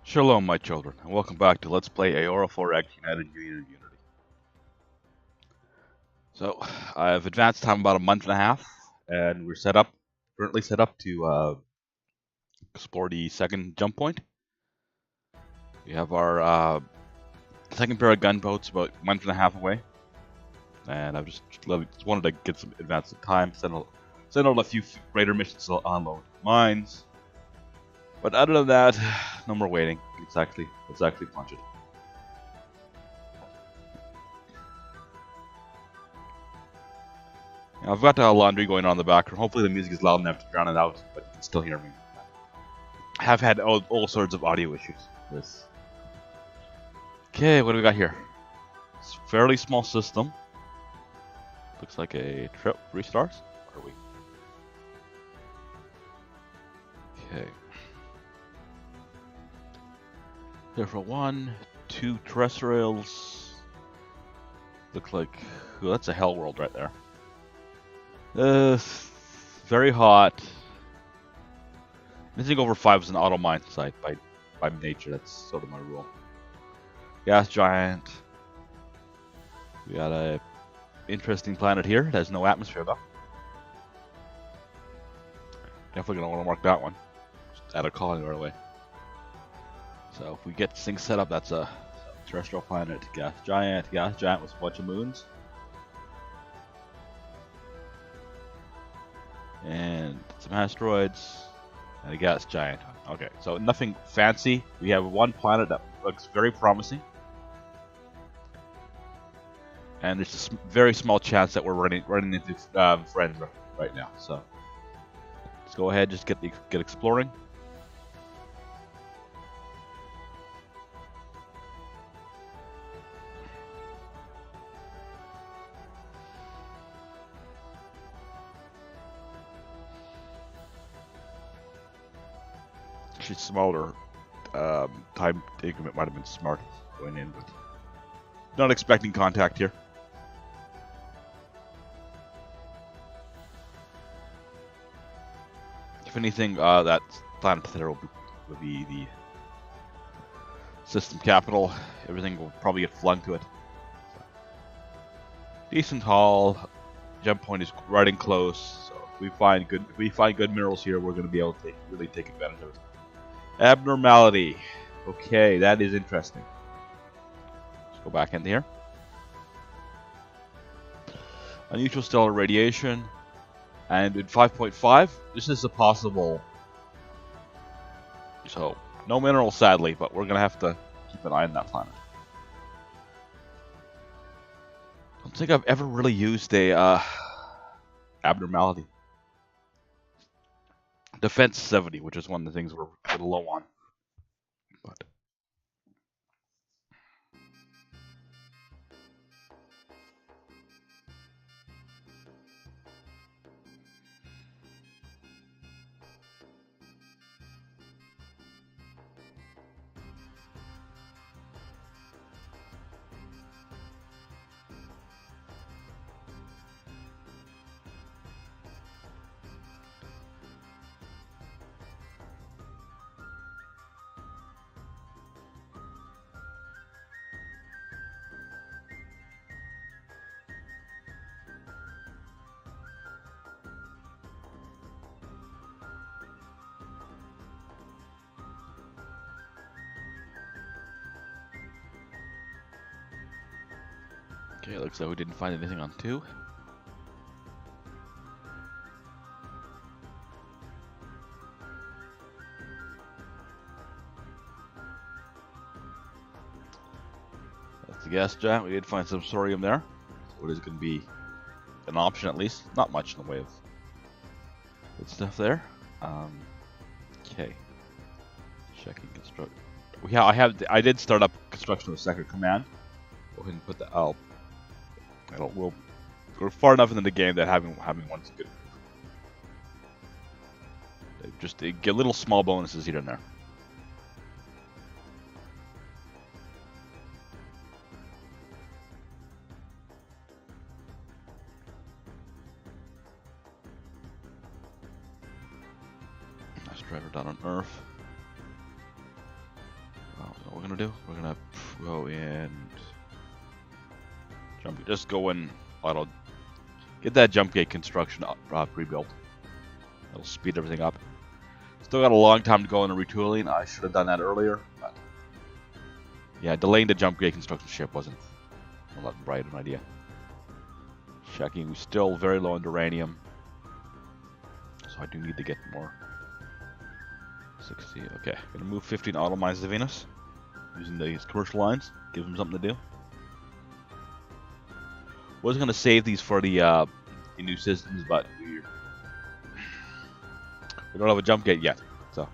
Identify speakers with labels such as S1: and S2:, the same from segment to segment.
S1: Shalom, my children, and welcome back to Let's Play Aurora 4X United Union of Unity. So, I've advanced time about a month and a half, and we're currently set up to explore the second jump point. We have our second pair of gunboats about a month and a half away, and I've just wanted to get some advance time, send out a few raider missions to unload mines. But other than that, no more waiting. Let's actually punch it. I've got laundry going on in the background. Hopefully the music is loud enough to drown it out, but you can still hear me. I have had all sorts of audio issues with this. Okay, what do we got here? It's a fairly small system. Looks like a trip. 3 stars? What are we? Okay. There for 1, 2 terrestrials. Looks like... Ooh, that's a hell world right there. Very hot. Anything over 5 is an auto mine site by nature. That's sort of my rule. Gas giant. We got a interesting planet here. It has no atmosphere though. Definitely gonna want to mark that one. Just add a colony right away. So if we get things set up, that's a terrestrial planet. Gas giant with a bunch of moons. And some asteroids, and a gas giant. Okay, so nothing fancy. We have one planet that looks very promising. And there's a very small chance that we're running into friends right now. So let's go ahead, just get exploring. Actually, smaller time increment might have been smart going in, but not expecting contact here. If anything, that planet there will be the system capital. Everything will probably get flung to it. So, decent haul. Jump point is right in close. So if we find good minerals here, we're going to be able to really take advantage of it. Abnormality. Okay, that is interesting. Let's go back into here. Unusual stellar radiation. And in 5.5, this is a possible. So, no minerals sadly, but we're going to have to keep an eye on that planet. I don't think I've ever really used a abnormality. Defense 70, which is one of the things we're a little low on. But okay, it looks like we didn't find anything on 2. That's the gas giant. We did find some thorium there. So it is going to be an option at least. Not much in the way of good stuff there. Okay. Checking construct. Yeah, I did start up construction of a second command. Go ahead and put the we'll go far enough into the game that having one's good. Just they get little small bonuses here and there. Nice driver down on Earth. gonna do? We're gonna go in. Jump. Just go in auto. Get that jump gate construction pre-built. That'll speed everything up. Still got a long time to go in the retooling. I should have done that earlier. But yeah, delaying the jump gate construction ship wasn't all that bright an idea. Checking. We're still very low in uranium. So I do need to get more. 60. Okay, gonna move 15 auto mines to Venus using these commercial lines. Give them something to do. Was gonna save these for the new systems, but we don't have a jump gate yet. So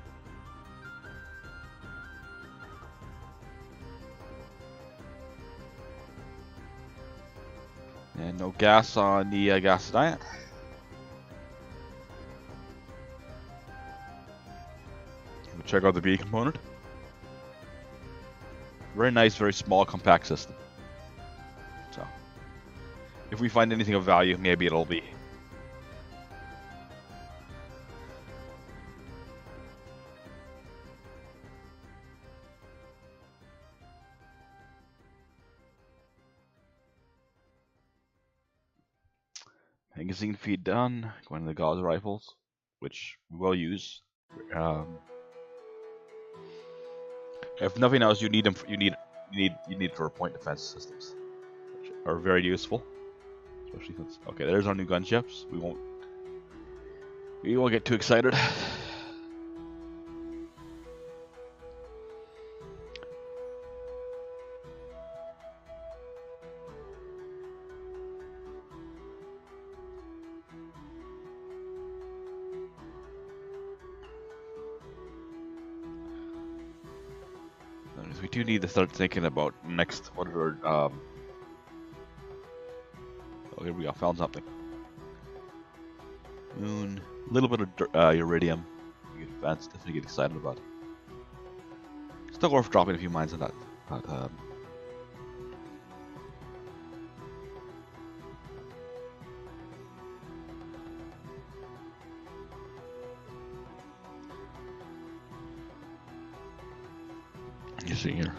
S1: and no gas on the gas diet. Check out the B component. Very nice, very small, compact system. So, if we find anything of value, maybe it'll be. Magazine feed done. Going to the gauze rifles, which we will use. If nothing else, you need them. You need for point defense systems, which are very useful. Especially since there's our new gunships. We won't get too excited. We do need to start thinking about next. What are oh, here we go. Found something. Moon, a little bit of iridium. You get advanced. Definitely get excited about. Still worth dropping a few mines on that. But, you see here.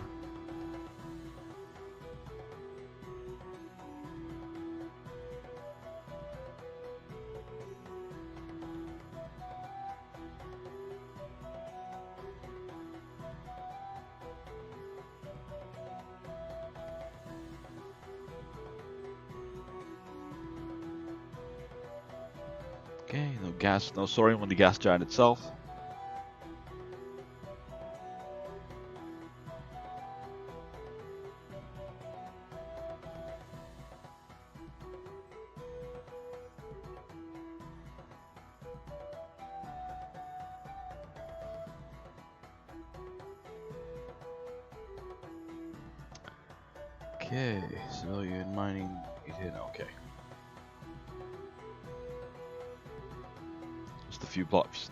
S1: Okay, no gas, no soaring on the gas giant itself. Okay, civilian mining, okay. Just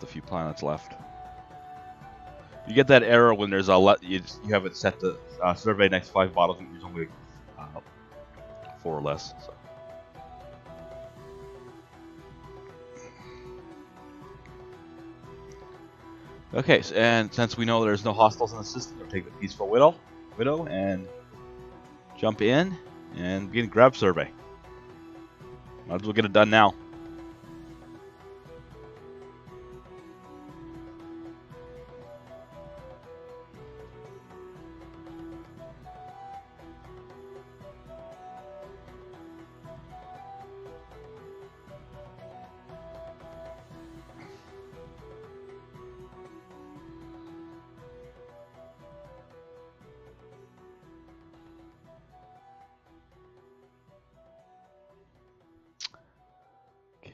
S1: a few planets left. You get that error when there's you have it set to survey next 5 bottles and there's only 4 or less. So. Okay, and since we know there's no hostiles in the system, we'll take the peaceful widow and jump in and begin grab survey. Might as well get it done now.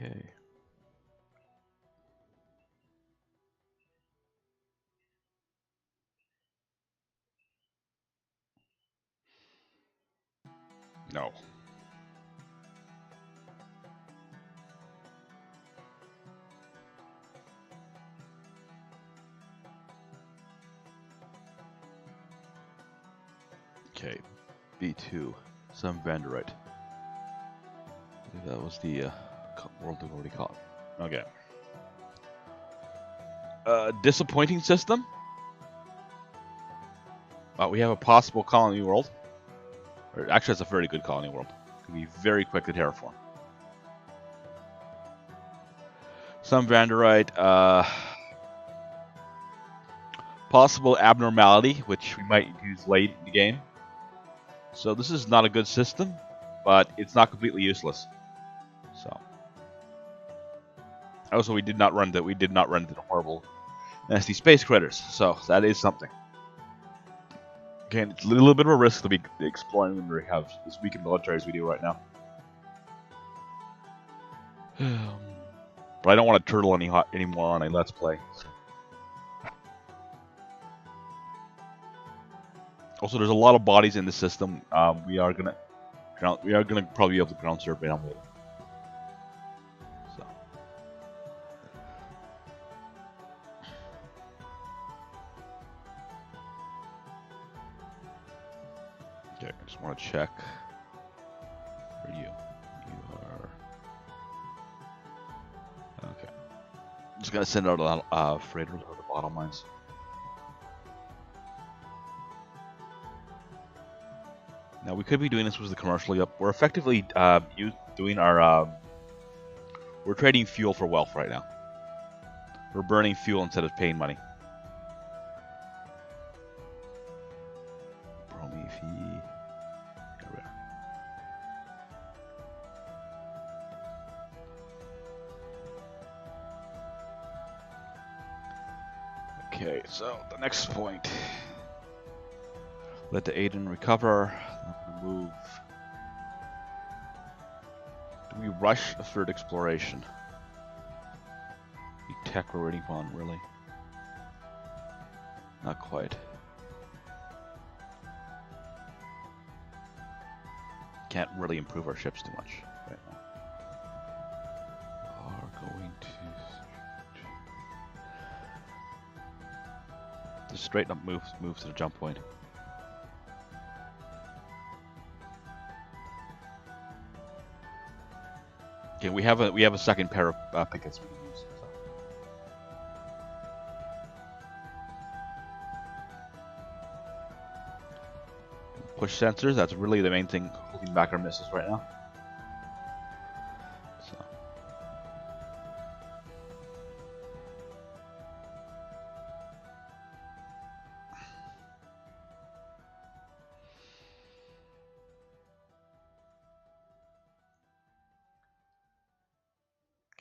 S1: Okay. No. Okay. B2. Some Vanderite. I think that was the world we've already caught. Okay. Disappointing system. We have a possible colony world. Or actually, it's a very good colony world. It can be very quick to terraform. Some Vanderite. Possible abnormality, which we might use late in the game. So this is not a good system, but it's not completely useless. So also, we did not run into the horrible, nasty space critters. So that is something. Again, it's a little bit of a risk to be exploring when we have this week in military as we do right now. But I don't want to turtle anymore on a Let's Play. Also, there's a lot of bodies in the system. We are gonna probably be able to ground survey them later. So. Okay, I just want to check for you. You are okay. Just gotta send out a freighter to the bottom mines. Now we could be doing this with the commercially up. We're effectively doing our we're trading fuel for wealth right now. We're burning fuel instead of paying money. Prometheus. There we are. Okay, so the next point. Let the Aiden recover. Move. Do we rush a third exploration? The tech we're waiting on, really? Not quite. Can't really improve our ships too much right now. We are going to just straighten up move to the jump point. Okay, we have a second pair of pickets we can use. So. Push sensors, that's really the main thing holding back our missiles right now. So.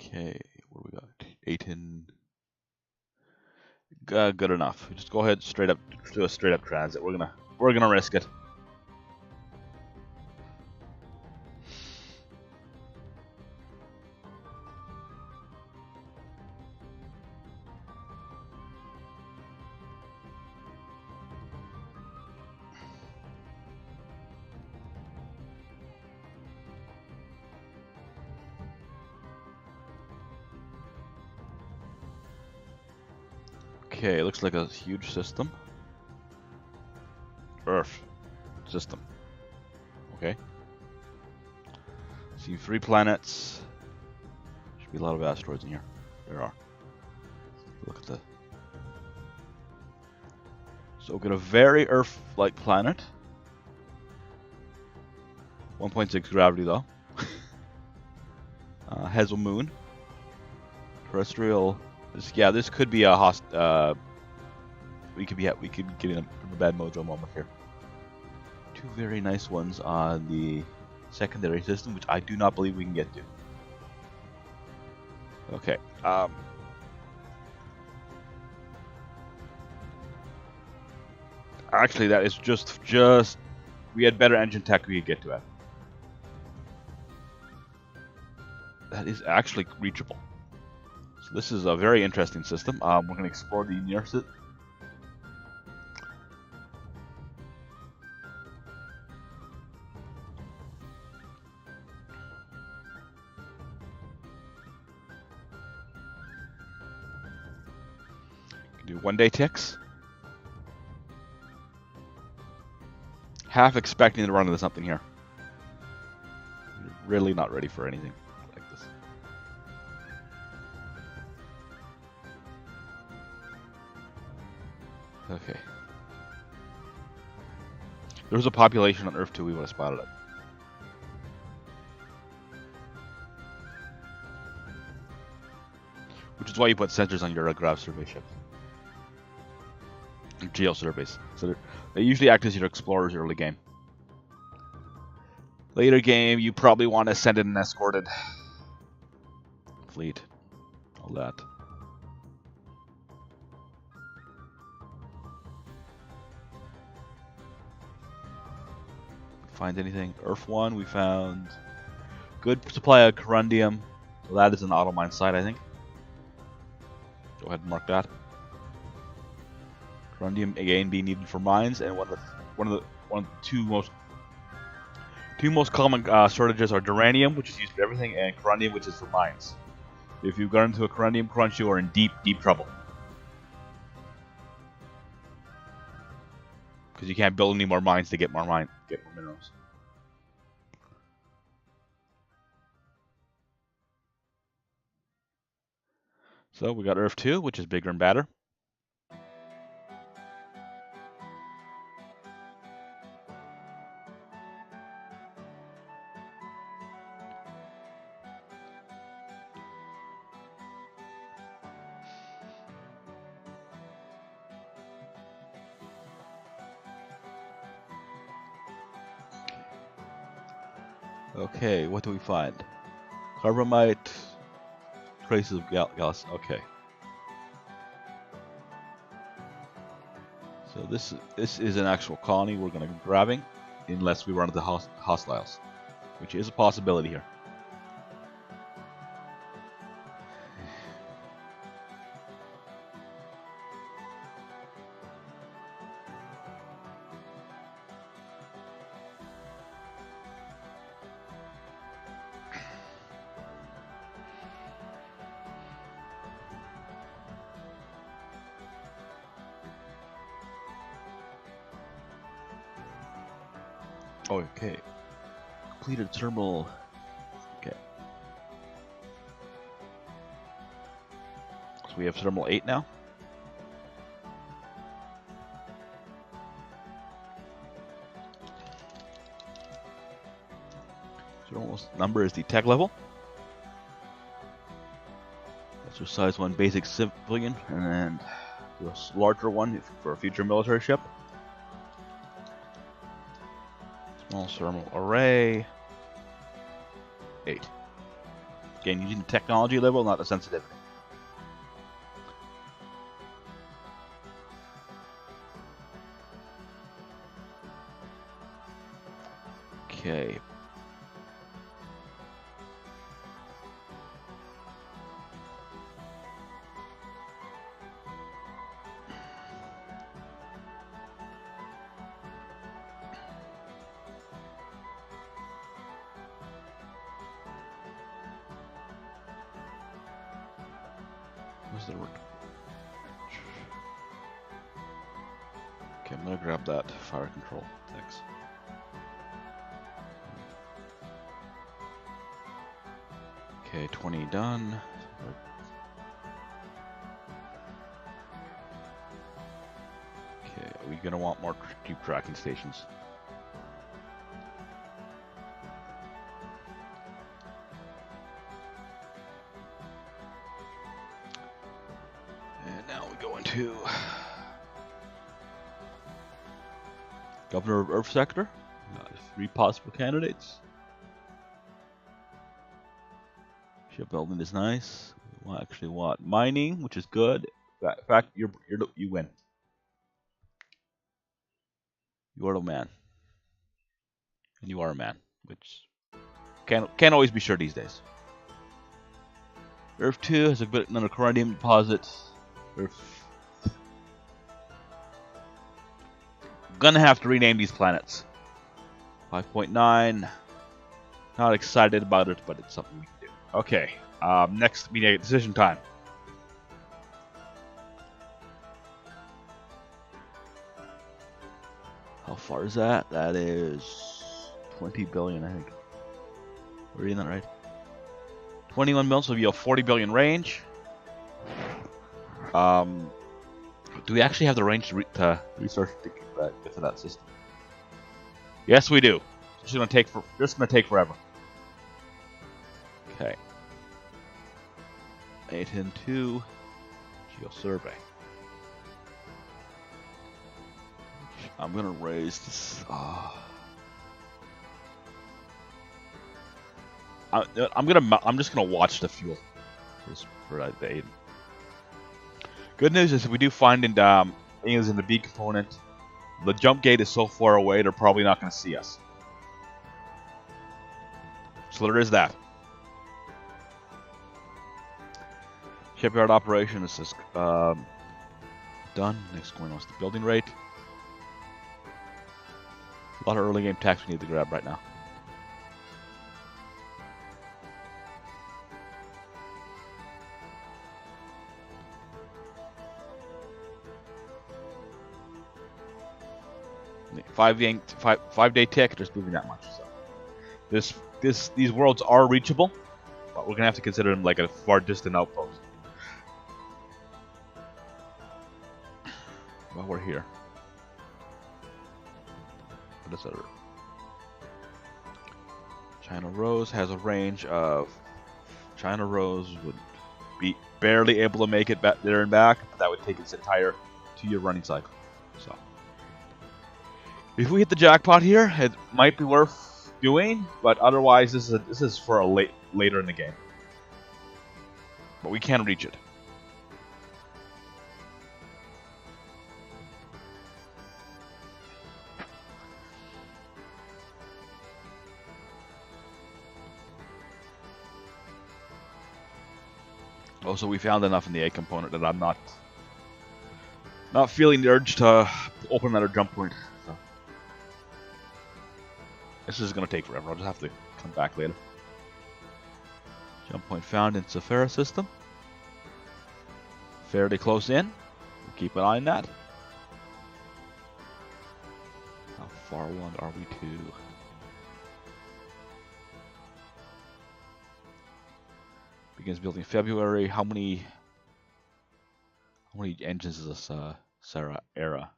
S1: Okay, what do we got? 18. Good enough. Just go ahead, do a straight up transit. We're gonna risk it. Okay, it looks like a huge system. Earth system. Okay. See 3 planets. Should be a lot of asteroids in here. There are. Look at the. So we've got a very Earth-like planet. 1.6 gravity though. Has a moon. Terrestrial. This could be a we could be getting a bad mojo moment here. 2 very nice ones on the secondary system, which I do not believe we can get to. Okay. Actually, that is just we had better engine tech we could get to it. That is actually reachable. So this is a very interesting system. We're going to explore the near system. Do 1-day ticks. Half expecting to run into something here. Really not ready for anything like this. Okay. there was a population on Earth 2, we would have spotted it. Which is why you put sensors on your ground survey ships. Geo surveys. So they usually act as your explorers early game. Later game, you probably want to send in an escorted fleet. All that. Find anything? Earth 1, we found good supply of corundium. So that is an auto mine site, I think. Go ahead and mark that. Corundium again being needed for mines, and one of the two most common shortages are duranium, which is used for everything, and corundium, which is for mines. If you've got into a corundium crunch, you are in deep trouble. Because you can't build any more mines to get more minerals. So we got Earth 2, which is bigger and badder. Okay, what do we find? Carbamite, traces of gas. Okay. So this is an actual colony we're going to be grabbing, unless we run into hostiles, which is a possibility here. Okay. Completed thermal. Okay. So we have thermal 8 now. Thermal number is the tech level. Exercise 1 basic civilian, and then do a larger one for a future military ship. Small thermal array. 8. Again, using the technology level, not the sensitivity. Okay. Okay, I'm gonna grab that fire control. Thanks. Okay, 20 done. Okay, we're gonna want more deep tracking stations. And now we go into Governor of Earth Sector. 3 possible candidates. Shipbuilding is nice. We actually want mining, which is good. In fact, you win. You are the man, and you are a man, which can't always be sure these days. Earth 2 has a bit another corundium deposits. Gonna have to rename these planets. 5.9. Not excited about it, but it's something we can do. Okay. Next, we need decision time. How far is that? That is 20 billion, I think. We're reading that right? 21 mil, so we have 40 billion range. Do we actually have the range to research to get to that system? Yes, we do. This is gonna take forever. Okay. 8 and 2. Geo survey. I'm gonna raise this. I'm just gonna watch the fuel for that day. Good news is if we do find things in the B component, the jump gate is so far away they're probably not gonna see us. So there is that. Shipyard operation is done. Next going on is the building rate. A lot of early game tax we need to grab right now. Five-day tick, just moving that much. So these worlds are reachable, but we're gonna have to consider them like a far distant outpost. While we're here, what is it? China Rose has a range of. China Rose would be barely able to make it back there and back, but that would take its entire 2-year running cycle. So. If we hit the jackpot here, it might be worth doing, but otherwise, this is for later in the game. But we can reach it. Also, we found enough in the A component that I'm not feeling the urge to open another jump point. So. This is going to take forever. I'll just have to come back later. Jump point found in Sephira system. Fairly close in. We'll keep an eye on that. How far along are we to? Begins building February. How many engines does this Sarah era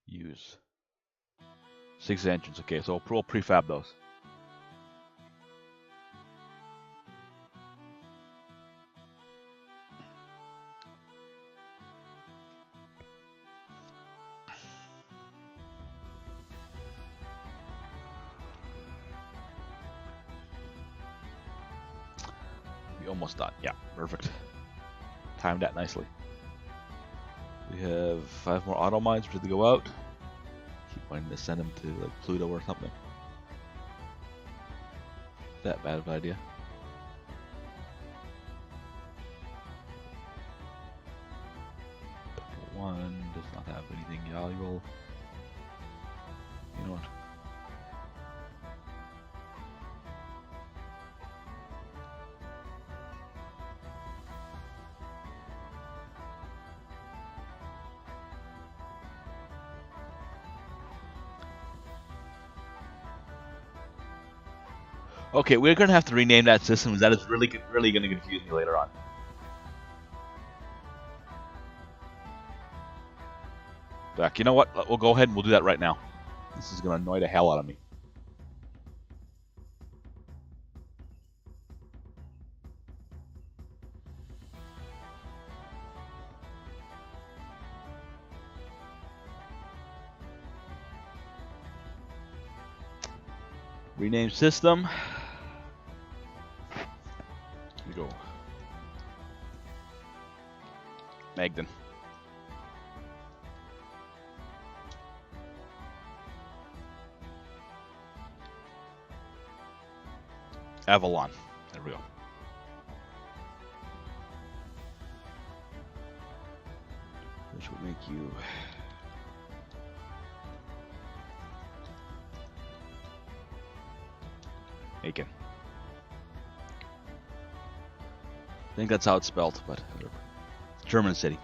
S1: use? 6 engines. Okay, so we'll prefab those. We're almost done. Yeah, perfect. Timed that nicely. We have 5 more auto mines ready to go out. Keep wanting to send them to like Pluto or something. Is that bad of an idea? One does not have anything valuable. You know what? Okay, we're gonna have to rename that system. That is really gonna confuse me later on. Back. You know what? We'll go ahead and we'll do that right now. This is gonna annoy the hell out of me. Rename system. Here we go. Magden. Avalon. There we go. Which will make you Aiken. I think that's how it's spelled, but whatever. German city.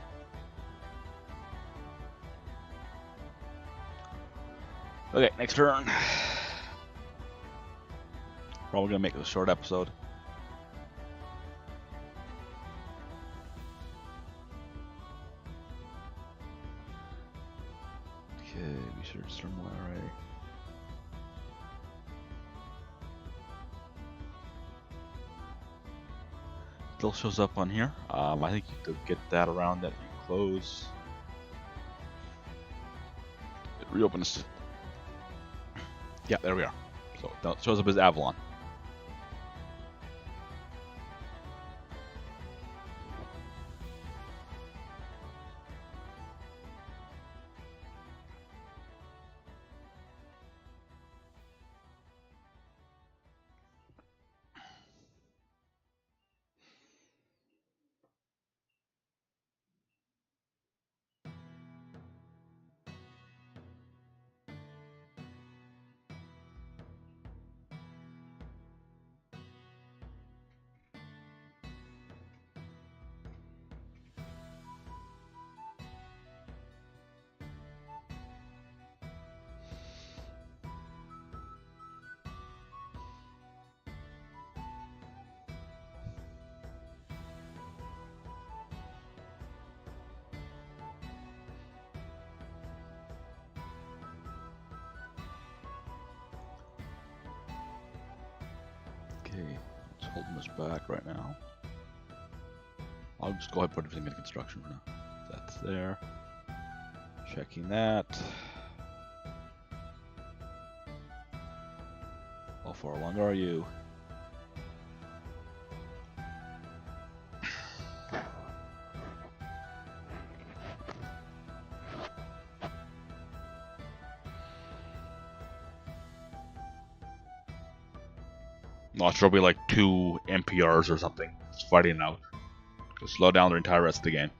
S1: Okay, next turn. Probably gonna make it a short episode. Okay, research thermal array. Still shows up on here. I think you could get that around that you close. It reopens. Yeah, there we are. So it shows up as Avalon. Okay, it's holding us back right now. I'll just go ahead and put everything in construction for now. That's there. Checking that. How far along are you? Not sure, it'll be like 2 MPRs or something. It's fighting it out. It'll slow down the entire rest of the game.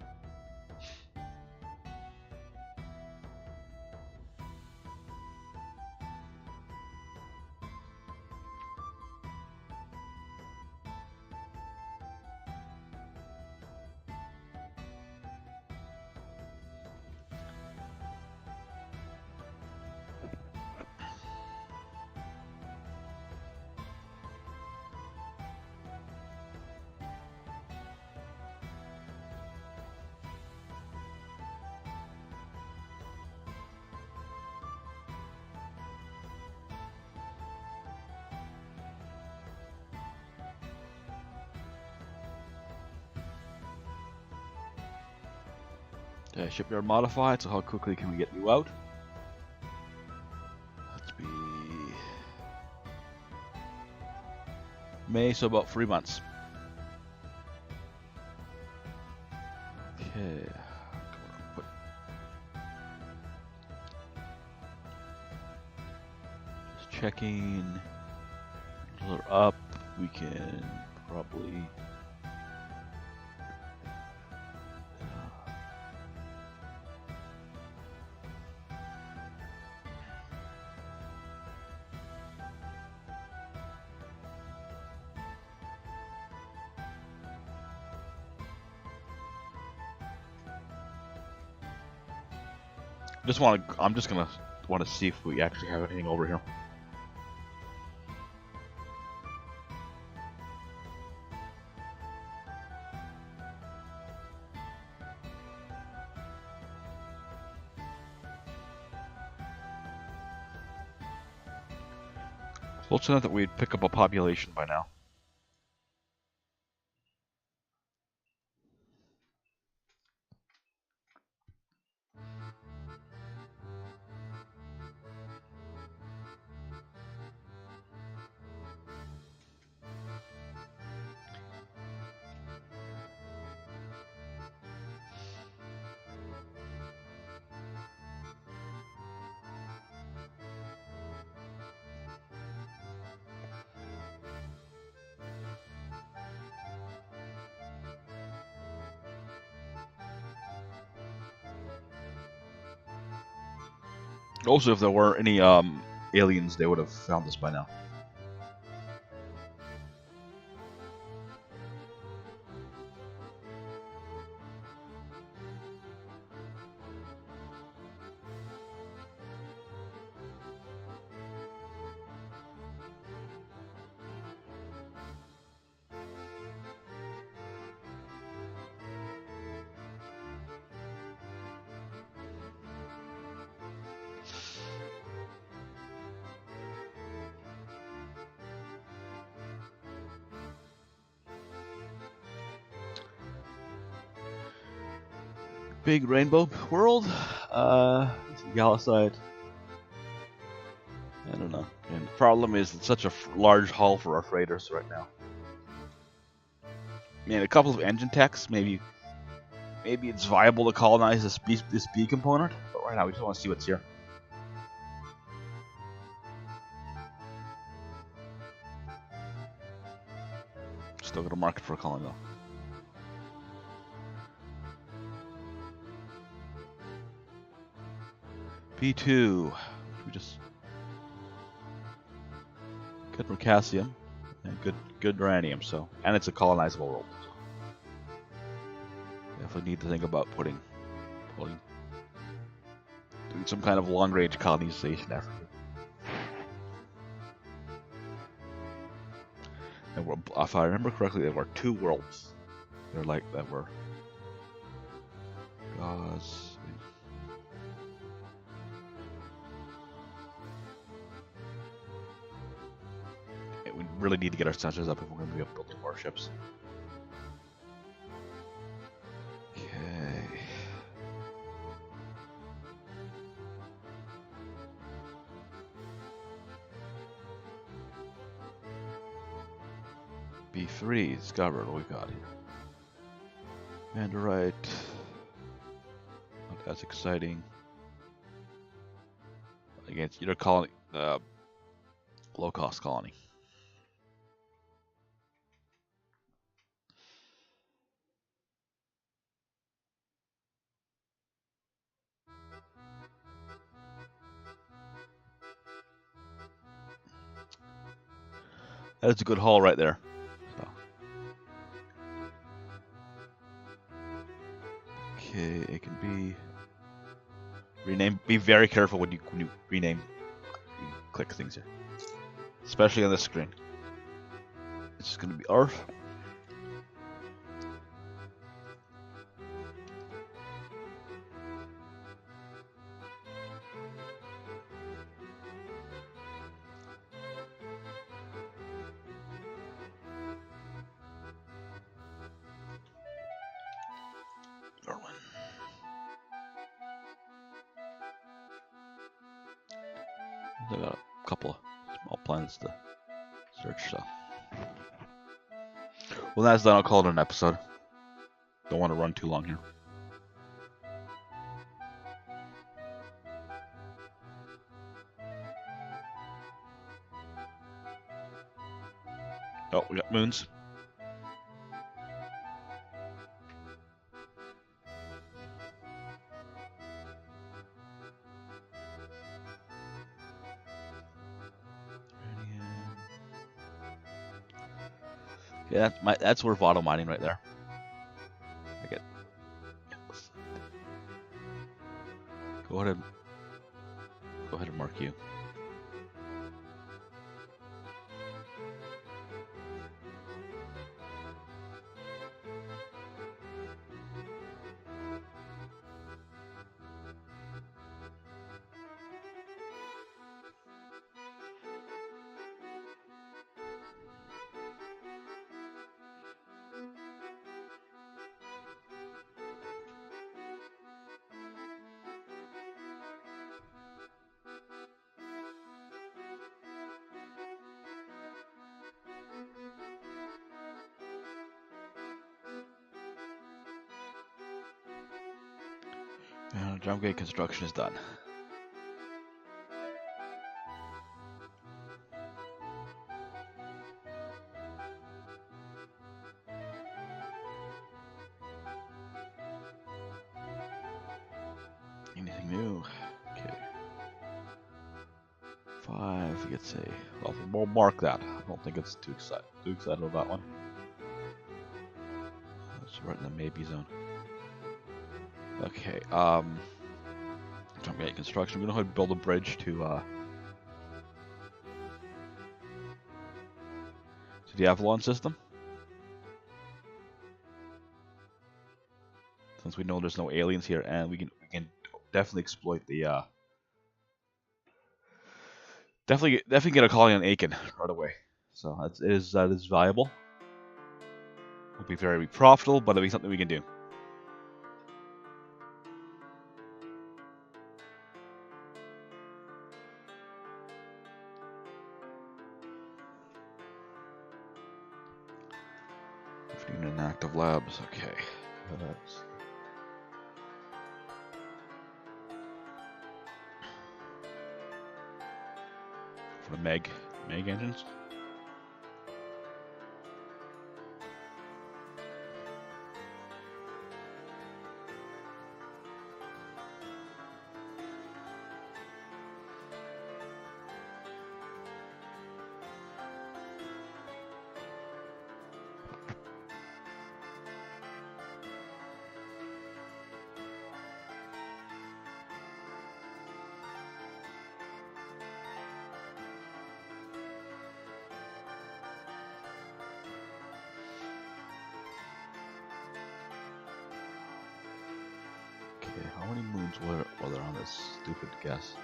S1: Okay, shipyard modified, so how quickly can we get you out? Let's be May, so about 3 months. Okay, put just checking. Until they're up, we can probably I'm just gonna want to see if we actually have anything over here. Close enough that we'd pick up a population by now. Also, if there were any aliens, they would have found us by now. big rainbow world. Galicite. I don't know. And the problem is it's such a large haul for our freighters right now. Man, a couple of engine techs, maybe it's viable to colonize this B component, but right now we just want to see what's here. Still got a market for a colony though. P2, we just good potassium and good uranium. So, and it's a colonizable world. So definitely need to think about doing some kind of long-range colonization effort. And if I remember correctly, there were 2 worlds. They're like that were gauze. We really need to get our sensors up if we're going to be building more ships. Okay. B3 discovered. What we got here? Mandarite. Not as exciting. Against either colony, low-cost colony. That's a good haul right there. So. Okay, it can be rename. Be very careful when you rename. You click things here, especially on this screen. It's just going to be ARF. I got a couple of small planets to search, so. When that's done, I'll call it an episode. Don't want to run too long here. Oh, we got moons. Yeah, that's worth auto mining right there. I get. Go ahead and mark you. And drum gate construction is done. Anything new? Okay. 5 gets a. Well, we'll mark that. I don't think it's too excited about that one. It's right in the maybe zone. Okay, drum gate construction. We're gonna go ahead and build a bridge to the Avalon system. Since we know there's no aliens here, and we can definitely exploit the definitely get a colony on Aiken right away. So that is valuable. Will be very profitable, but it'll be something we can do. 15 inactive labs. Okay. That's... for the Meg engines. Okay, how many moons were there on this stupid guess?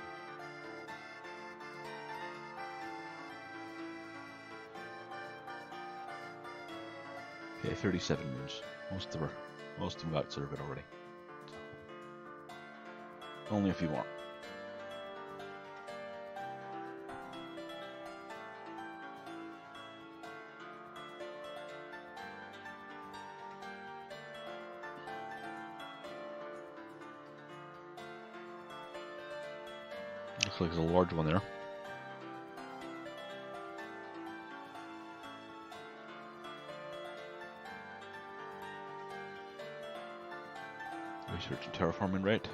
S1: Okay, 37 moons. Most of them got circuit already. Only a few more. Looks like there's a large one there. Research and terraforming rate.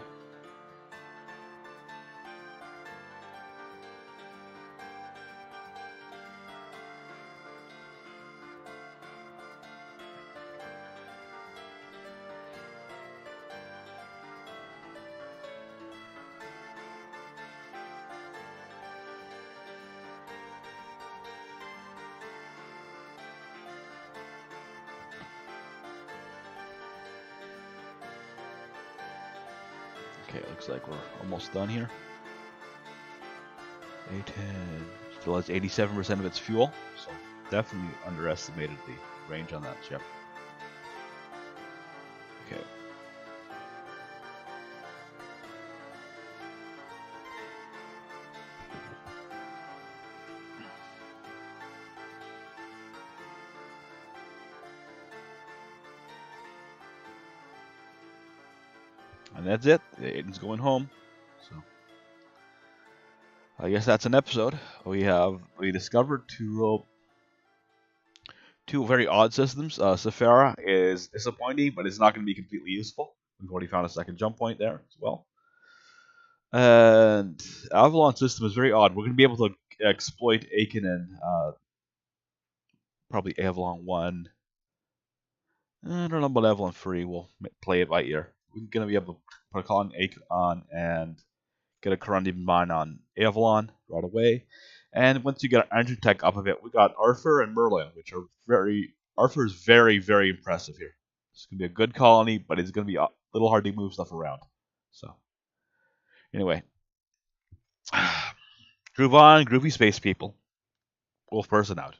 S1: Okay, it looks like we're almost done here. A10 still has 87% of its fuel, so definitely underestimated the range on that ship. Okay. And that's it. Aiden's going home. So I guess that's an episode. We discovered two very odd systems. Sephara is disappointing, but it's not going to be completely useful. We've already found a second jump point there as well. And Avalon system is very odd. We're going to be able to exploit Aiken and probably Avalon 1. I don't know about Avalon 3. We'll play it by ear. We're going to be able to put a colony Aiken on and get a corundum mine on Avalon right away. And once you get our engine tech up a bit, we got Arthur and Merlin, which are Arthur is very, very impressive here. It's going to be a good colony, but it's going to be a little hard to move stuff around. So, anyway. Groove on, groovy space people. Wolf person out.